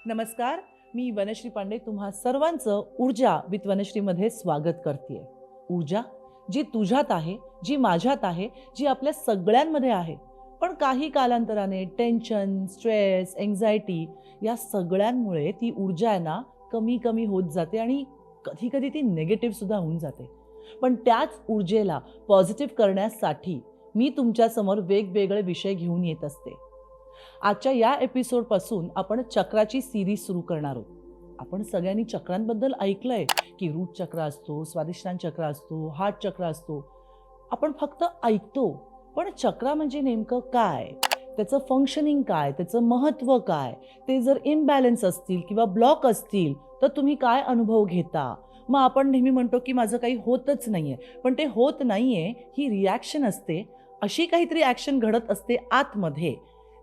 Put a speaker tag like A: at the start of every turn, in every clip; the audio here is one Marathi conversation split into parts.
A: नमस्कार, मी वनश्री पांडे तुम्हा सर्वांचं ऊर्जा विथ वनश्रीमध्ये स्वागत करते. ऊर्जा जी तुझ्यात आहे, जी माझ्यात आहे, जी आपल्या सगळ्यांमध्ये आहे. पण काही कालांतराने टेन्शन, स्ट्रेस, एन्झायटी या सगळ्यांमुळे ती ऊर्जा आहे ना कमी कमी होत जाते आणि कधी कधी ती निगेटिव्ह सुद्धा होऊन जाते. पण त्याच ऊर्जेला पॉझिटिव्ह करण्यासाठी मी तुमच्यासमोर वेगवेगळे विषय घेऊन येत असते. आजच्या या एपिसोडपासून आपण चक्राची सिरीज सुरू करणार आहोत. आपण सगळ्यांनी चक्रांबद्दल ऐकलंय की रूट चक्र असतो, स्वादिष्टान चक्र असतो, हार्ट चक्र असतो. आपण फक्त ऐकतो, पण चक्र म्हणजे नेमकं काय, त्याचं फंक्शनिंग काय, त्याचं महत्त्व काय, ते जर इम्बॅलन्स असतील किंवा ब्लॉक असतील तर तुम्ही काय अनुभव घेता. मग आपण नेहमी म्हणतो की माझं काही होतच नाहीये, पण ते होत नाहीये ही रिॲक्शन असते. अशी काहीतरी ॲक्शन घडत असते आतमध्ये.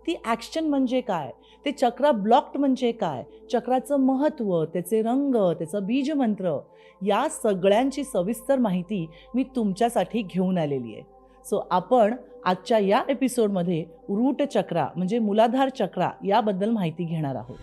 A: ती ॲक्शन म्हणजे काय, ते चक्र ब्लॉक्ड म्हणजे काय, चक्राचं महत्त्व, त्याचे रंग, त्याचा बीजमंत्र, या सगळ्यांची सविस्तर माहिती मी तुमच्यासाठी घेऊन आलेली आहे. सो आपण आजच्या या एपिसोडमध्ये रूट चक्रा म्हणजे मूलाधार चक्रा याबद्दल माहिती घेणार आहोत.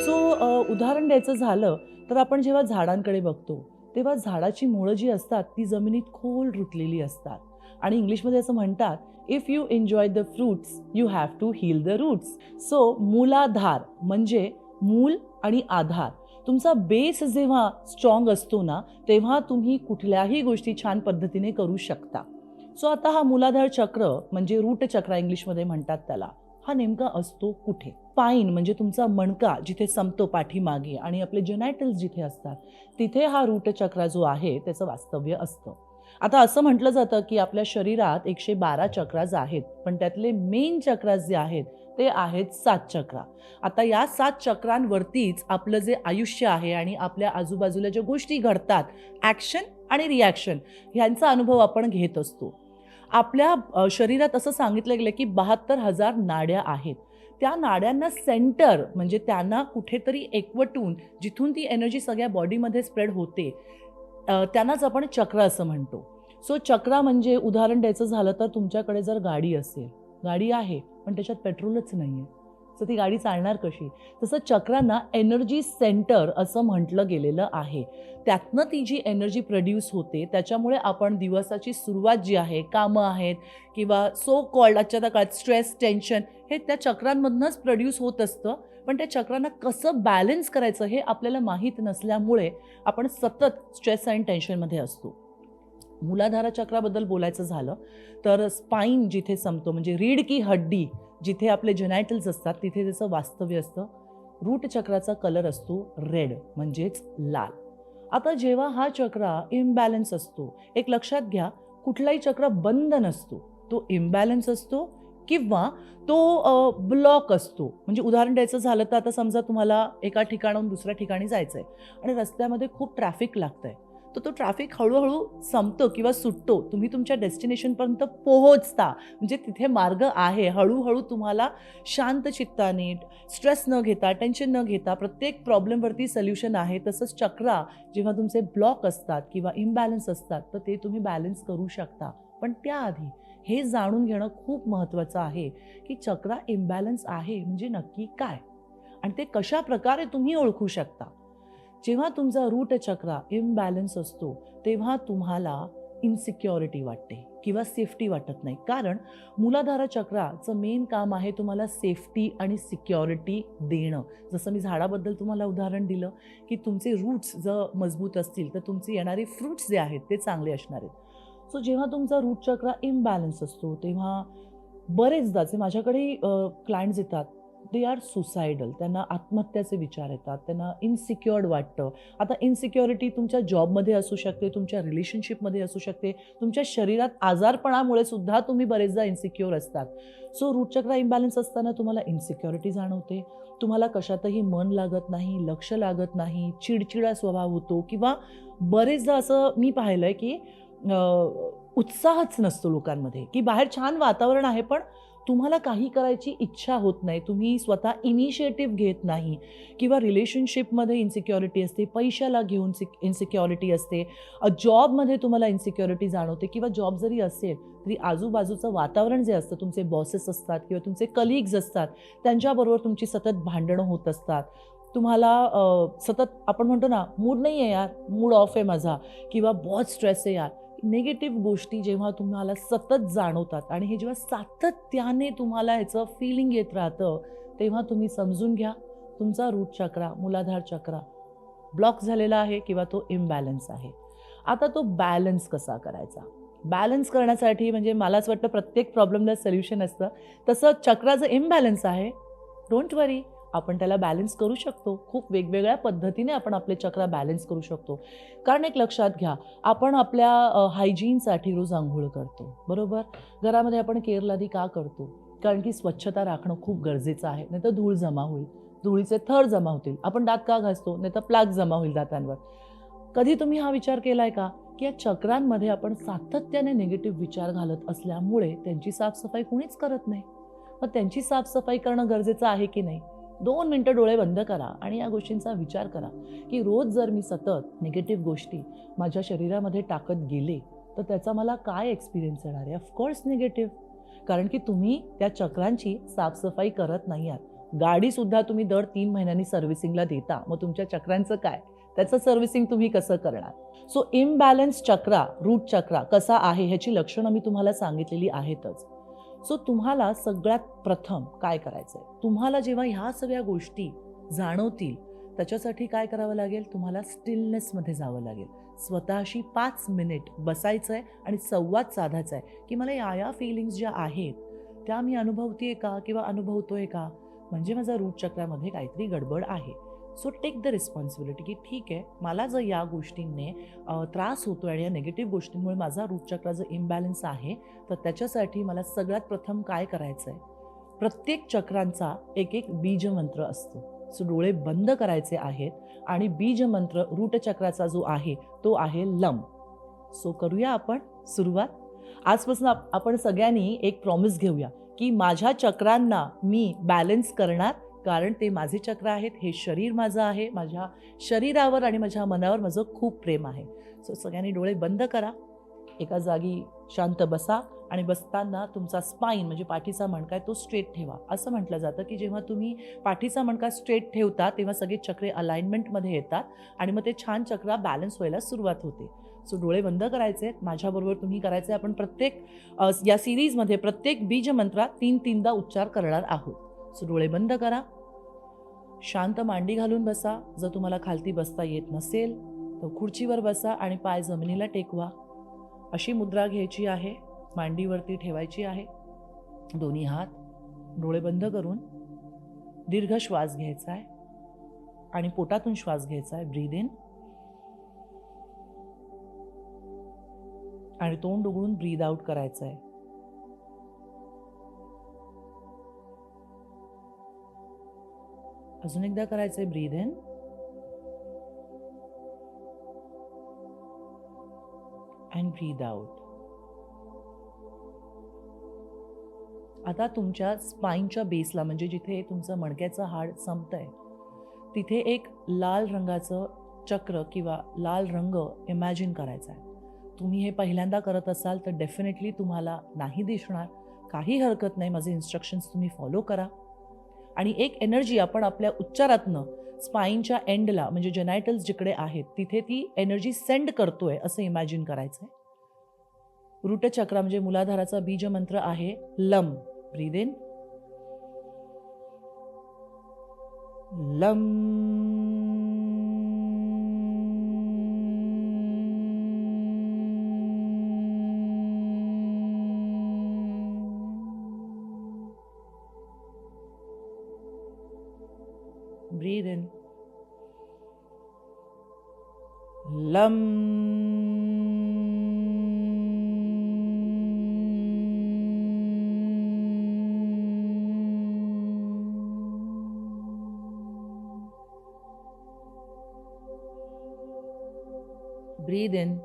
A: सो उदाहरण द्यायचं झालं तर आपण जेव्हा झाडांकडे बघतो तेव्हा झाडाची मुळं जी असतात ती जमिनीत खोल रुतलेली असतात. आणि इंग्लिशमध्ये असं म्हणतात, if you enjoy the fruits you have to heal the roots. So Muladhara म्हणजे मूल आणि आधार. तुमचा बेस जेव्हा स्ट्रॉंग असतो ना तेव्हा तुम्ही कुठल्याही गोष्टी छान पद्धतीने करू शकता. सो आता हा मूलाधार चक्र म्हणजे रूट चक्र इंग्लिशमध्ये म्हणतात त्याला, हा नेमका असतो कुठे. स्पाईन म्हणजे तुमचा मणका जिथे संपतो पाठीमागे आणि आपले जेनायटल्स जिथे असतात तिथे हा रूट चक्र जो आहे त्याचं वास्तव्य असतं. आता असं म्हटलं जातं की आपल्या शरीरात 112 चक्राज आहेत, पण त्यातले मेन चक्राज जे आहेत ते आहेत 7 चक्रा. आता या 7 चक्रांवरतीच आपलं जे आयुष्य आहे आणि आपल्या आजूबाजूला ज्या गोष्टी घडतात, ॲक्शन आणि रिॲक्शन ह्यांचा अनुभव आपण घेत असतो. आपल्या शरीरात असं सांगितलं गेलं की 72,000 नाड्या आहेत. त्या नाड्यांना सेंटर म्हणजे त्यांना कुठेतरी एकवटून जिथून ती एनर्जी सगळ्या बॉडीमध्ये स्प्रेड होते, त्यांनाच आपण चक्र असं म्हणतो. सो चक्र म्हणजे उदाहरण द्यायचं झालं तर तुमच्याकडे जर गाडी असेल, गाडी आहे पण त्याच्यात पेट्रोलच नाही आहे, सो ती गाडी चालणार कशी. तसं चक्रांना एनर्जी सेंटर असं म्हटलं गेलेलं आहे. त्यातनं ती जी एनर्जी प्रोड्यूस होते त्याच्यामुळे आपण दिवसाची सुरुवात जी आहे, कामं आहेत किंवा सो कॉल्ड आजच्या काळात स्ट्रेस, टेन्शन हे त्या चक्रांमधनंच प्रोड्यूस होत असतं. पण त्या चक्रांना कसं बॅलन्स करायचं हे आपल्याला माहीत नसल्यामुळे आपण सतत स्ट्रेस आणि टेन्शनमध्ये असतो. मूलाधार चक्राबद्दल बोलायचं झालं तर स्पाईन जिथे संपतो म्हणजे रीढ की हड्डी जिथे आपले जेनायटल्स असतात तिथे त्याचं वास्तव्य असतं. रूट चक्राचा कलर असतो रेड म्हणजेच लाल. आता जेव्हा हा चक्र इम्बॅलन्स असतो, एक लक्षात घ्या, कुठलाही चक्र बंद नसतो, तो इम्बॅलन्स असतो किंवा तो ब्लॉक असतो. म्हणजे उदाहरण द्यायचं झालं तर आता समजा तुम्हाला एका ठिकाणाहून दुसऱ्या ठिकाणी जायचं आहे आणि रस्त्यामध्ये खूप ट्रॅफिक लागतं आहे, तर तो ट्रॅफिक हळूहळू संपतो किंवा सुटतो, तुम्ही तुमच्या डेस्टिनेशनपर्यंत पोहोचता. म्हणजे तिथे मार्ग आहे. हळूहळू तुम्हाला शांत चित्ताने, स्ट्रेस न घेता, टेन्शन न घेता प्रत्येक प्रॉब्लेमवरती सोल्युशन आहे. तसंच चक्रा जेव्हा तुमचे ब्लॉक असतात किंवा इम्बॅलन्स असतात तर ते तुम्ही बॅलन्स करू शकता. पण त्याआधी हे जाणून घेणं खूप महत्त्वाचं आहे की चक्र इम्बॅलन्स आहे म्हणजे नक्की काय आणि ते कशा प्रकारे तुम्ही ओळखू शकता. जेव्हा तुमचा रूट चक्र इम्बॅलन्स असतो तेव्हा तुम्हाला इन्सिक्युरिटी वाटते किंवा सेफ्टी वाटत नाही. कारण मूलाधार चक्राचं मेन काम आहे तुम्हाला सेफ्टी आणि सिक्युरिटी देणं. जसं मी झाडाबद्दल तुम्हाला उदाहरण दिलं की तुमचे रूट्स जर मजबूत असतील तर तुमचे येणारे फ्रूट्स जे आहेत ते चांगले असणार आहेत. सो जेव्हा तुमचा रूट चक्र इम्बॅलन्स असतो तेव्हा बरेचदा जे माझ्याकडे क्लायंट्स येतात दे आर सुसायडल, त्यांना आत्महत्याचे विचार येतात, त्यांना इन्सिक्युअर्ड वाटतं. आता इन्सिक्युरिटी तुमच्या जॉबमध्ये असू शकते, तुमच्या रिलेशनशिपमध्ये असू शकते, तुमच्या शरीरात आजारपणामुळे सुद्धा तुम्ही बरेचदा इन्सिक्युअर असतात. सो रूट चक्र इम्बॅलन्स असताना तुम्हाला इन्सिक्युरिटी जाणवते, तुम्हाला कशातही मन लागत नाही, लक्ष लागत नाही, चिडचिडा स्वभाव होतो किंवा बरेचदा असं मी पाहिलं आहे की उत्साहच नसतो लोकांमध्ये, की बाहेर छान वातावरण आहे पण तुम्हाला काही करायची इच्छा होत नाही, तुम्ही स्वतः इनिशिएटिव्ह घेत नाही किंवा रिलेशनशिपमध्ये इन्सिक्युरिटी असते, पैशाला घेऊन इन्सिक्युरिटी असते, जॉबमध्ये तुम्हाला इन्सिक्युरिटी जाणवते किंवा जॉब जरी असेल तरी आजूबाजूचं वातावरण जे असतं, तुमचे बॉसेस असतात किंवा तुमचे कलिग्ज असतात, त्यांच्याबरोबर तुमची सतत भांडणं होत असतात. तुम्हाला सतत आपण म्हणतो ना, मूड नाही आहे यार, मूड ऑफ आहे माझा किंवा बहुत स्ट्रेस आहे यार. निगेटिव्ह गोष्टी जेव्हा तुम्हाला सतत जाणवतात आणि हे जेव्हा सातत्याने तुम्हाला ह्याचं फीलिंग येत राहतं, तेव्हा तुम्ही समजून घ्या, तुमचा रूट चक्रा, मूलाधार चक्रा ब्लॉक झालेला आहे किंवा तो इम्बॅलन्स आहे. आता तो बॅलन्स कसा करायचा? बॅलन्स करण्यासाठी म्हणजे मला असं वाटतं प्रत्येक प्रॉब्लेमला सोल्युशन असतं. तसं चक्राचं इम्बॅलन्स आहे, डोंट वरी, आपण त्याला बॅलन्स करू शकतो. खूप वेगवेगळ्या पद्धतीने आपण आपले चक्र बॅलन्स करू शकतो. कारण एक लक्षात घ्या, आपण आपल्या हायजीनसाठी रोज अंघोळ करतो, बरोबर? घरामध्ये आपण केरलादी का करतो? कारण की स्वच्छता राखणं खूप गरजेचं आहे, नाहीतर धूळ जमा होईल, धुळीचे थर जमा होतील. आपण दात का घासतो? नाहीतर प्लाक जमा होईल दातांवर. कधी तुम्ही हा विचार केलाय का, की या चक्रांमध्ये आपण सातत्याने निगेटिव्ह विचार घालत असल्यामुळे त्यांची साफसफाई कुणीच करत नाही. मग त्यांची साफसफाई करणं गरजेचं आहे की नाही? 2 मिनिटं डोळे बंद करा आणि या गोष्टींचा विचार करा, की रोज जर मी सतत निगेटिव्ह गोष्टी माझ्या शरीरामध्ये टाकत गेले, तर त्याचा मला काय एक्सपिरियन्स येणार आहे? Of course negative. कारण की तुम्ही त्या चक्रांची साफसफाई करत नाही आहात. गाडीसुद्धा तुम्ही दर 3 महिन्यांनी सर्व्हिसिंगला देता. मग तुमच्या चक्रांचं काय? त्याचं सर्व्हिसिंग तुम्ही कसं करणार? सो इम्बॅलन्स चक्रा, रूट चक्रा कसा आहे ह्याची लक्षणं मी तुम्हाला सांगितलेली आहेतच. सो तुम्हाला सगळ्यात प्रथम काय करायचं आहे? तुम्हाला जेव्हा ह्या सगळ्या गोष्टी जाणवतील, त्याच्यासाठी काय करावं लागेल? तुम्हाला स्टिलनेसमध्ये जावं लागेल. स्वतःशी 5 मिनिट बसायचं आहे आणि संवाद साधायचा आहे, की मला या फीलिंग्स ज्या आहेत, त्या मी अनुभवते का किंवा अनुभवतोय का? म्हणजे माझा रूट चक्रामध्ये काहीतरी गडबड आहे. सो टेक द रिस्पॉन्सिबिलिटी, की ठीक आहे, मला जर या गोष्टींनी त्रास होतो आणि या निगेटिव्ह गोष्टींमुळे माझा रूट चक्रा जर इम्बॅलन्स आहे, तर त्याच्यासाठी मला सगळ्यात प्रथम काय करायचं आहे? प्रत्येक चक्रांचा एक एक बीजमंत्र असतो. सो डोळे बंद करायचे आहेत आणि बीजमंत्र रूट चक्राचा जो आहे तो आहे लम. सो करूया आपण सुरुवात. आजपासून आपण सगळ्यांनी एक प्रॉमिस घेऊया, की माझ्या चक्रांना मी बॅलन्स करणार, कारण ते माझे चक्र आहेत, हे शरीर माझं आहे, माझ्या शरीरावर आणि माझ्या मनावर माझं खूप प्रेम आहे. सो सगळ्यांनी डोळे बंद करा, एका जागी शांत बसा आणि बसताना तुमचा स्पाईन म्हणजे पाठीचा मणका आहे तो स्ट्रेट ठेवा. असं म्हटलं जातं, की जेव्हा तुम्ही पाठीचा मणका स्ट्रेट ठेवता तेव्हा सगळे चक्रे अलाइनमेंटमध्ये येतात आणि मग ते छान चक्र बॅलन्स व्हायला सुरुवात होते. सो डोळे बंद करायचे आहेत. माझ्याबरोबर तुम्ही करायचे. आपण प्रत्येक या सिरीजमध्ये प्रत्येक बीजमंत्रात 3-3दा उच्चार करणार आहोत. सो डोळे बंद करा, शांत मांडी घालून बसा. जर तुम्हाला खालती बसता येत नसेल तर खुर्चीवर बसा आणि पाय जमिनीला टेकवा. अशी मुद्रा घ्यायची आहे, मांडीवरती ठेवायची आहे, दोन्ही हात. डोळे बंद करून दीर्घ श्वास घ्यायचा आहे आणि पोटातून श्वास घ्यायचा आहे. ब्रीद इन आणि तोंड उघडून ब्रीद आउट करायचं आहे. अजून एकदा करायचंय. Breathe in and breathe out. आता तुमच्या स्पाईनच्या बेसला म्हणजे जिथे तुमचं मणक्याचं हाड संपतंय तिथे एक लाल रंगाचं चक्र किंवा लाल रंग इमॅजिन करायचा आहे. तुम्ही हे पहिल्यांदा करत असाल तर डेफिनेटली तुम्हाला नाही दिसणार, काही हरकत नाही. माझे इन्स्ट्रक्शन्स तुम्ही फॉलो करा आणि एक एनर्जी आपण आपल्या उच्चारातनं स्पाईनच्या एंडला म्हणजे जेनायटल्स जिकडे आहेत तिथे ती एनर्जी सेंड करतोय असं इमॅजिन करायचं आहे. रूट चक्र म्हणजे मूलाधाराचा बीज मंत्र आहे lump. Breathe in lump. Breathe in. Lam. Breathe in.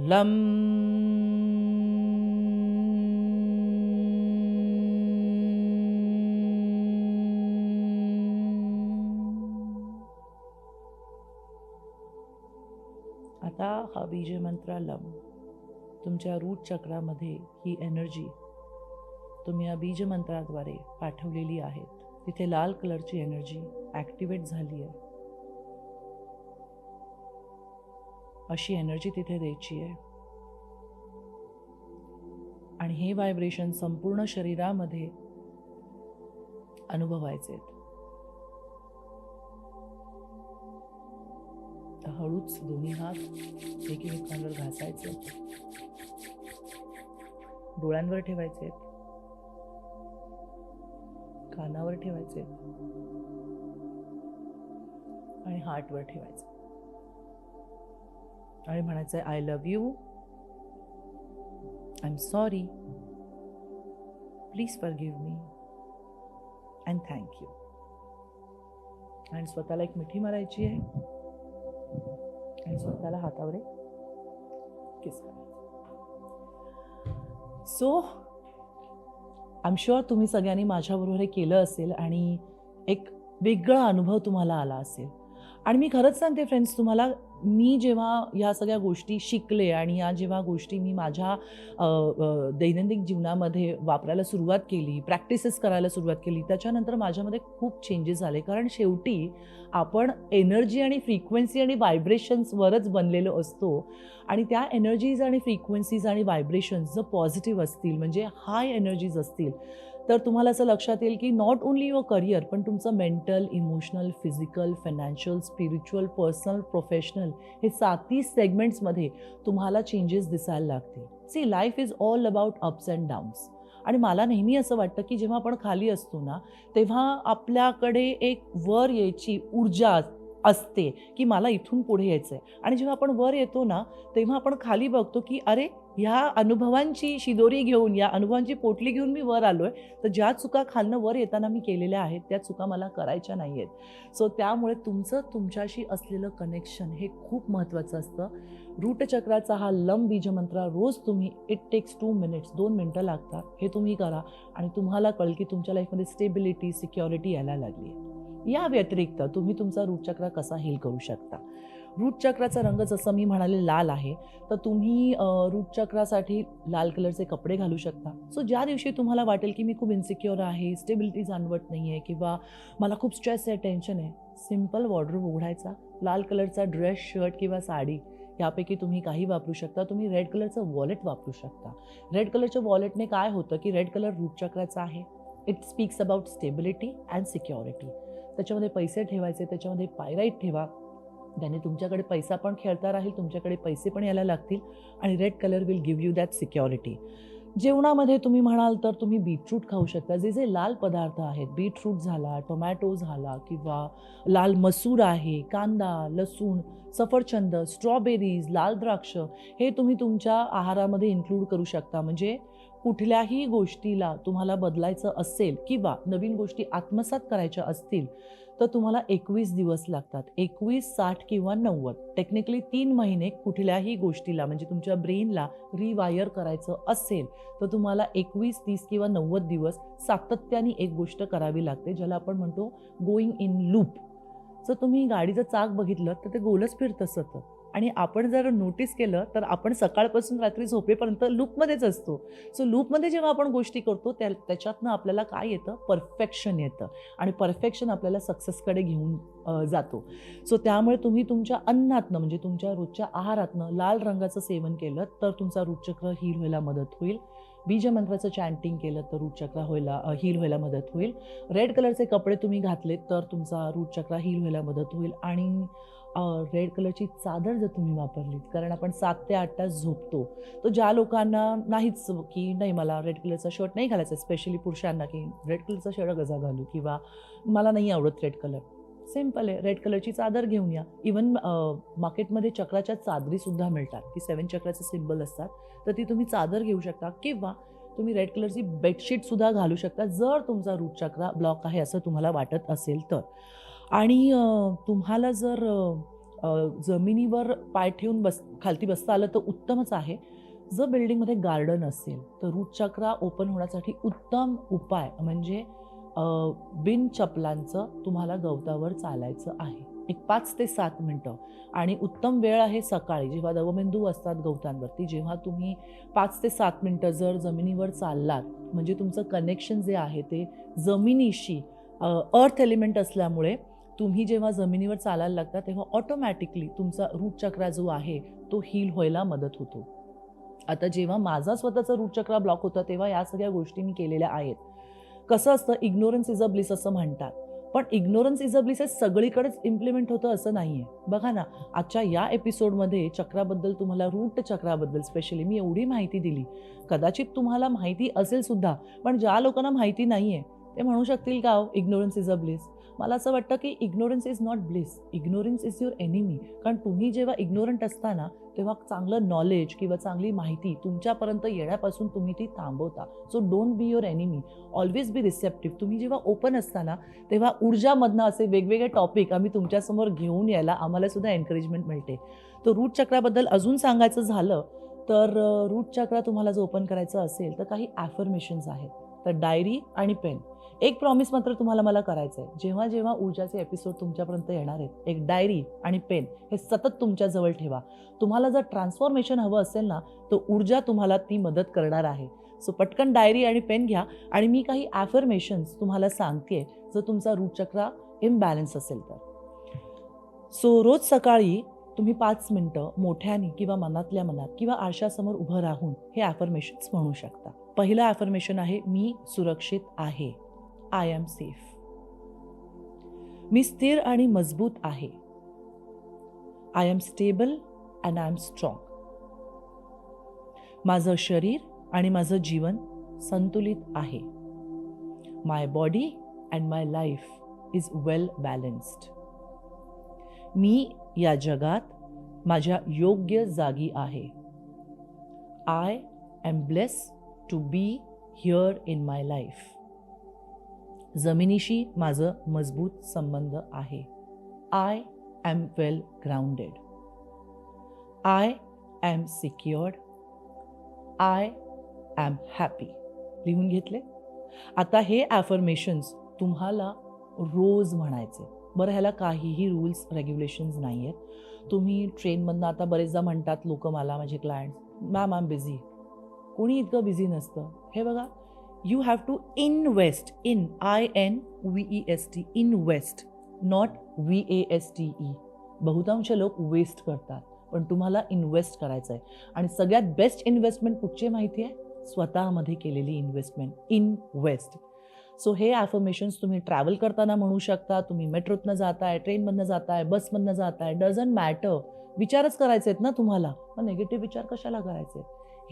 A: Lam. आता हा बीजमंत्र लम तुमच्या रूट चक्रामध्ये ही एनर्जी तुम्ही या बीजमंत्राद्वारे पाठवलेली आहे. तिथे लाल कलरची एनर्जी ॲक्टिवेट झाली आहे. अशी एनर्जी तिथे द्यायची आहे आणि हे व्हायब्रेशन संपूर्ण शरीरामध्ये अनुभवायचे आहेत. हळूच दोन्ही हात एकमेकांवर घासायचे, डोळ्यांवर ठेवायचे, कानावर ठेवायचे आणि हार्टवर ठेवायचे आणि म्हणायचं I love you, I am sorry, please forgive me and thank you. आणि स्वतःला एक मिठी मारायची आहे आणि स्वतःला हातावर एक किस करायचं. सो आय एम शुअर तुम्ही सगळ्यांनी माझ्याबरोबर हे केलं असेल आणि एक वेगळा अनुभव तुम्हाला आला असेल. आणि मी खरंच सांगते फ्रेंड्स, तुम्हाला मी जेव्हा ह्या सगळ्या गोष्टी शिकले आणि या जेव्हा गोष्टी मी माझ्या दैनंदिन जीवनामध्ये वापरायला सुरुवात केली, प्रॅक्टिसेस करायला सुरुवात केली, त्याच्यानंतर माझ्यामध्ये खूप चेंजेस झाले. कारण शेवटी आपण एनर्जी आणि फ्रिक्वेन्सी आणि व्हायब्रेशन्सवरच बनलेलो असतो आणि त्या एनर्जीज आणि फ्रिक्वेन्सीज आणि व्हायब्रेशन्स जर पॉझिटिव्ह असतील, म्हणजे हाय एनर्जीज असतील, तर तुम्हाला असं लक्षात येईल की नॉट ओन्ली युअर करिअर, पण तुमचं mental, emotional, physical, financial, spiritual, personal, professional हे 7 सेगमेंट्समध्ये तुम्हाला चेंजेस दिसायला लागतील. See, life is all about ups and downs. आणि मला नेहमी असं वाटतं की जेव्हा आपण खाली असतो ना, तेव्हा आपल्याकडे एक वर यायची ऊर्जा असते की मला इथून पुढे यायचं आहे. आणि जेव्हा आपण वर येतो ना, तेव्हा आपण खाली बघतो की अरे, ह्या अनुभवांची शिदोरी घेऊन, या अनुभवांची पोटली घेऊन मी वर आलो आहे, तर ज्या चुका खालनं वर येताना मी केलेल्या आहेत त्या चुका मला करायच्या नाही आहेत. सो त्यामुळे तुमचं तुमच्याशी असलेलं कनेक्शन हे खूप महत्त्वाचं असतं. रूट चक्राचा हा लम बीजमंत्र रोज तुम्ही इट टेक्स 2 मिनिट्स, 2 मिनटं लागतात, हे तुम्ही करा आणि तुम्हाला कळेल की तुमच्या लाईफमध्ये स्टेबिलिटी, सिक्युरिटी यायला लागली आहे. या व्यतिरिक्त तुम्ही तुमचा रूट चक्र कसा हील करू शकता. रूट चक्राचा रंग जसं मी म्हणाले लाल आहे, तर तुम्ही रूट चक्रासाठी लाल कलरचे कपडे घालू शकता. सो ज्या दिवशी तुम्हाला वाटेल की मी खूप इन्सिक्युअर आहे, स्टेबिलिटी जाणवत नाही आहे किंवा मला खूप स्ट्रेस आहे, टेन्शन आहे, सिम्पल वॉर्डरोब उघडायचा, लाल कलरचा ड्रेस, शर्ट किंवा साडी यापैकी तुम्ही काही वापरू शकता. तुम्ही रेड कलरचं वॉलेट वापरू शकता. रेड कलरच्या वॉलेटने काय होतं की रेड कलर रूट चक्राचा आहे. It speaks about stability and security. त्याच्यामध्ये पैसे ठेवायचे, त्याच्यामध्ये पायराईट ठेवा, त्याने तुमच्याकडे पैसा पण खेळता राहील, तुमच्याकडे पैसे पण यायला लागतील आणि red colour will give you that security. जेवणामध्ये तुम्ही म्हणाल तर तुम्ही बीटरूट खाऊ शकता. जे जे लाल पदार्थ आहेत, बीटरूट झाला, टोमॅटो झाला किंवा लाल मसूर आहे, कांदा, लसूण, सफरचंद, स्ट्रॉबेरीज, लाल द्राक्ष हे तुम्ही तुमच्या आहारामध्ये इन्क्लूड करू शकता. म्हणजे कुठल्याही गोष्टीला तुम्हाला बदलायचं असेल किंवा नवीन गोष्टी आत्मसात करायच्या असतील तर तुम्हाला 21 दिवस लागतात. 21, 60 किंवा 90, टेक्निकली 3 महिने कुठल्याही गोष्टीला म्हणजे तुमच्या ब्रेनला रिवायर करायचं असेल तर तुम्हाला 21, 30 किंवा 90 दिवस सातत्याने एक गोष्ट करावी लागते, ज्याला आपण म्हणतो गोईंग इन लूप. जर तुम्ही गाडीचं चाक बघितलं तर ते गोलच फिरत असतं आणि आपण जर नोटीस केलं तर आपण सकाळपासून रात्री झोपेपर्यंत लूपमध्येच असतो. सो लूपमध्ये जेव्हा आपण गोष्टी करतो त्याच्यातनं आपल्याला काय येतं, परफेक्शन येतं आणि परफेक्शन आपल्याला सक्सेसकडे घेऊन जातो. सो त्यामुळे तुम्ही तुमच्या अन्नातनं म्हणजे तुमच्या रोजच्या आहारातनं लाल रंगाचं सेवन केलं तर तुमचा रूटचक्र हील व्हायला मदत होईल. बीजमंत्राचं चॅन्टिंग केलं तर रूटचक्र हील व्हायला मदत होईल. रेड कलरचे कपडे तुम्ही घातलेत तर तुमचा रूटचक्र हील व्हायला मदत होईल. आणि रेड कलरची चादर जर तुम्ही वापरलीत, कारण आपण 7 ते 8 तास झोपतो, तर ज्या लोकांना नाहीच की नाही मला रेड कलरचा शर्ट नाही घालायचा, स्पेशली पुरुषांना की रेड कलरचा शर्ट कसा घालू किंवा मला नाही आवडत रेड कलर, सिम्पल आहे, रेड कलरची चादर घेऊन या. इवन मार्केटमध्ये चक्राच्या चादरीसुद्धा मिळतात की 7 चक्राचे सिम्बल असतात, तर ती तुम्ही चादर घेऊ शकता किंवा तुम्ही रेड कलरची बेडशीटसुद्धा घालू शकता जर तुमचा रूट चक्र ब्लॉक आहे असं तुम्हाला वाटत असेल तर. आणि तुम्हाला जर जमिनीवर पाय ठेवून खालती बसता आलं तर उत्तमच आहे. जर बिल्डिंगमध्ये गार्डन असेल तर रूट चक्र ओपन होण्यासाठी उत्तम उपाय म्हणजे बिन चपलांचं तुम्हाला गवतावर चालायचं आहे. एक 5 ते 7 मिनटं. आणि उत्तम वेळ आहे सकाळी, जेव्हा दवमेंदू असतात गवतांवरती, जेव्हा तुम्ही 5 ते 7 मिनटं जर जमिनीवर चाललात, म्हणजे तुमचं कनेक्शन जे आहे ते जमिनीशी, अर्थ एलिमेंट असल्यामुळे तुम्ही जेव्हा जमिनीवर चालायला लागता तेव्हा ऑटोमॅटिकली तुमचा रूट चक्रा जो आहे तो हील व्हायला मदत होतो. आता जेव्हा माझा स्वतःचा रूट चक्रा ब्लॉक होता तेव्हा या सगळ्या गोष्टी मी केलेल्या आहेत. कसं असतं, इग्नोरन्स इज अ ब्लिस असं म्हणतात. पण इग्नोरन्स इज अ ब्लिस हे सगळीकडेच इम्प्लिमेंट होतं असं नाहीये. बघा ना, आजच्या या एपिसोडमध्ये चक्राबद्दल, तुम्हाला रूट चक्राबद्दल स्पेशली मी एवढी माहिती दिली. कदाचित तुम्हाला माहिती असेल सुद्धा, पण ज्या लोकांना माहिती नाहीये ते म्हणू शकतील का इग्नोरन्स इज अ ब्लिस. मला असं वाटतं की ignorance is not bliss, ignorance is your enemy. कारण तुम्ही जेव्हा इग्नोरंट असता ना, तेव्हा चांगलं नॉलेज किंवा चांगली माहिती तुमच्यापर्यंत येण्यापासून तुम्ही ती थांबवता. So don't be your enemy, always be receptive. तुम्ही जेव्हा ओपन असताना तेव्हा ऊर्जामधनं असे वेगवेगळे टॉपिक आम्ही तुमच्यासमोर घेऊन यायला आम्हाला सुद्धा एनकरेजमेंट मिळते. तर रूट चक्राबद्दल अजून सांगायचं झालं तर रूट चक्रा तुम्हाला जर ओपन करायचं असेल तर काही ॲफर्मेशन्स आहेत. तर डायरी आणि पेन. एक प्रॉमिस मात्र तुम्हाला मला करायचं आहे, जेव्हा जेव्हा ऊर्जाचे एपिसोड तुमच्यापर्यंत येणार आहेत, एक डायरी आणि पेन हे सतत तुमच्याजवळ ठेवा. तुम्हाला जर ट्रान्सफॉर्मेशन हवं असेल ना, तर ऊर्जा तुम्हाला ती मदत करणार आहे. सो पटकन डायरी आणि पेन घ्या आणि मी काही ॲफर्मेशन्स तुम्हाला सांगते जर तुमचा रूट चक्रा इम्बॅलन्स असेल तर. सो रोज सकाळी तुम्ही 5 मिनटं मोठ्याने किंवा मनातल्या मनात किंवा आरशासमोर उभं राहून हे ॲफर्मेशन्स म्हणू शकता. पहिलं ॲफर्मेशन आहे, मी सुरक्षित आहे. I am safe. मी स्थिर आणि मजबूत आहे. I am stable and I am strong. माझं शरीर आणि माझं जीवन संतुलित आहे. My body and my life is well balanced. मी या जगात माझ्या योग्य जागी आहे. I am blessed to be here in my life. जमिनीशी माझं मजबूत संबंध आहे. I am well grounded. I am secured. I am happy. लिहून घेतले? आता हे ॲफर्मेशन्स तुम्हाला रोज म्हणायचे. बरं, ह्याला काहीही रूल्स रेग्युलेशन्स नाही आहेत. तुम्ही ट्रेनमधनं, आता बरेचदा म्हणतात लोक मला, माझे clients, ma'am I am busy. कोणी इतकं बिझी नसतं. हे बघा, you have to invest in, INVEST, invest, not VASTE. बहुतांश लोक वेस्ट करतात, पण तुम्हाला इन्व्हेस्ट करायचं आहे. आणि सगळ्यात बेस्ट इन्व्हेस्टमेंट कुठची माहिती आहे? स्वतःमध्ये केलेली इन्व्हेस्टमेंट. इन्व्हेस्ट. सो हे ॲफर्मेशन्स तुम्ही ट्रॅव्हल करताना म्हणू शकता. तुम्ही मेट्रोतनं जाताय, ट्रेनमधनं जाताय, बसमधनं जाताय, डझंट मॅटर. विचारच करायचे आहेत ना तुम्हाला, मग निगेटिव्ह विचार कशाला करायचे?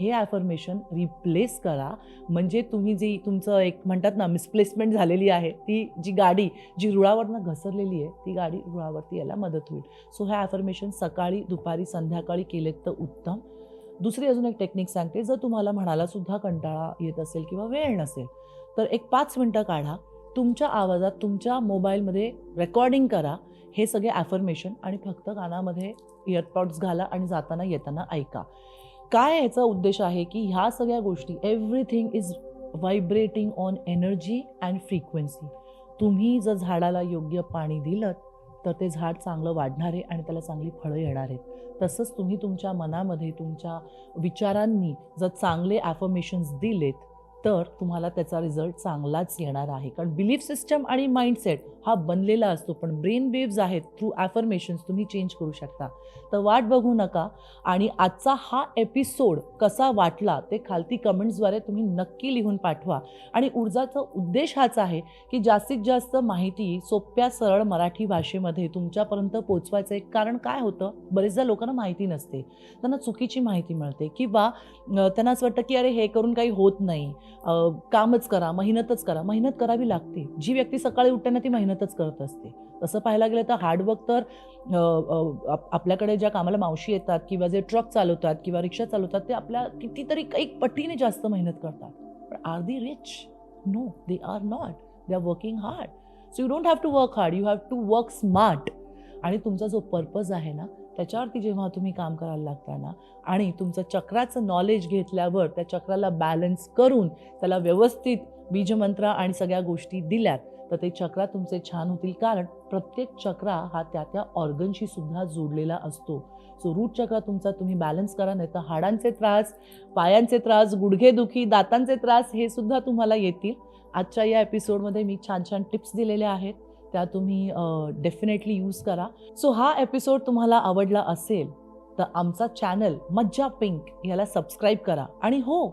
A: हे ॲफर्मेशन रिप्लेस करा. म्हणजे तुम्ही जी तुमचं एक म्हणतात ना मिसप्लेसमेंट झालेली आहे, ती जी गाडी जी रुळावरनं घसरलेली आहे, ती गाडी रुळावरती यायला मदत होईल. सो हे ॲफर्मेशन सकाळी, दुपारी, संध्याकाळी केलेत तर उत्तम. दुसरी अजून एक टेक्निक सांगते. जर तुम्हाला म्हणायला सुद्धा कंटाळा येत असेल किंवा वेळ नसेल तर एक 5 मिनटं काढा, तुमच्या आवाजात तुमच्या मोबाईलमध्ये रेकॉर्डिंग करा हे सगळे ॲफर्मेशन आणि फक्त कानामध्ये इयरपॉड्स घाला आणि जाताना येताना ऐका. काय याचा उद्देश आहे की ह्या सगळ्या गोष्टी, everything is vibrating on energy and frequency. तुम्ही जर झाडाला योग्य पाणी दिलं तर ते झाड चांगलं वाढणार आहे आणि त्याला चांगली फळं येणार आहेत. तसंच तुम्ही तुमच्या मनामध्ये तुमच्या विचारांनी जर चांगले ॲफर्मेशन्स दिलेत तर तुम्हाला त्याचा रिझल्ट चांगलाच येणार आहे. कारण बिलीफ सिस्टम आणि माइंडसेट हा बनलेला असतो, पण ब्रेन वेव्ज आहेत, थ्रू ॲफर्मेशन्स तुम्ही चेंज करू शकता. तर वाट बघू नका. आणि आजचा हा एपिसोड कसा वाटला ते खालती कमेंट्सद्वारे तुम्ही नक्की लिहून पाठवा. आणि ऊर्जाचा उद्देश हाच आहे की जास्तीत जास्त माहिती सोप्या सरळ मराठी भाषेमध्ये तुमच्यापर्यंत पोचवायचं आहे. कारण काय होतं, बरेचदा लोकांना माहिती नसते, त्यांना चुकीची माहिती मिळते किंवा त्यांना असं वाटतं की अरे हे करून काही होत नाही, कामच करा, मेहनतच करा. मेहनत करावी लागते. जी व्यक्ती सकाळी उठते ना ती मेहनतच करत असते. तसं पाहायला गेलं तर हार्डवर्क तर आपल्याकडे ज्या कामाला मावशी येतात किंवा जे ट्रक चालवतात किंवा रिक्षा चालवतात ते आपल्या कितीतरी काही पटीने जास्त मेहनत करतात. पण are they rich? No, they are not. They are working hard. So you don't have to work hard, you have to work smart. आणि तुमचा जो पर्पज आहे ना त्याच्यावरती जेव्हा तुम्ही काम करायला लागता ना आणि तुमचं चक्राचं नॉलेज घेतल्यावर त्या चक्राला बॅलन्स करून त्याला व्यवस्थित बीजमंत्र आणि सगळ्या गोष्टी दिल्यात तर ते चक्रा तुमचे छान होतील, कारण प्रत्येक चक्रा हा त्या त्या ऑर्गनशी सुद्धा जोडलेला असतो. सो रूट चक्रा तुमचा तुम्ही बॅलन्स करा, नाही तर हाडांचे त्रास, पायांचे त्रास, गुडघेदुखी, दातांचे त्रास हे सुद्धा तुम्हाला येतील. आजच्या या एपिसोडमध्ये मी छान छान टिप्स दिलेल्या आहेत, त्या तुम्ही डेफिनेटली यूज करा. सो हा एपिसोड तुम्हाला आवडला असेल तर आमचा चॅनल मज्जा पिंक याला सबस्क्राईब करा. आणि हो,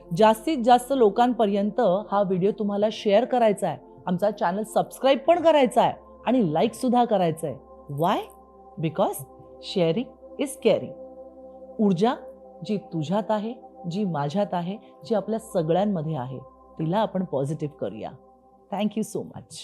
A: जास्तीत जास्त लोकांपर्यंत हा व्हिडिओ तुम्हाला शेअर करायचा आहे, आमचा चॅनल सबस्क्राईब पण करायचा आहे आणि लाईक सुद्धा करायचं आहे. Why? Because sharing is caring. ऊर्जा जी तुझ्यात आहे, जी माझ्यात आहे, जी आपल्या सगळ्यांमध्ये आहे, तिला आपण पॉझिटिव्ह करूया. Thank you so much.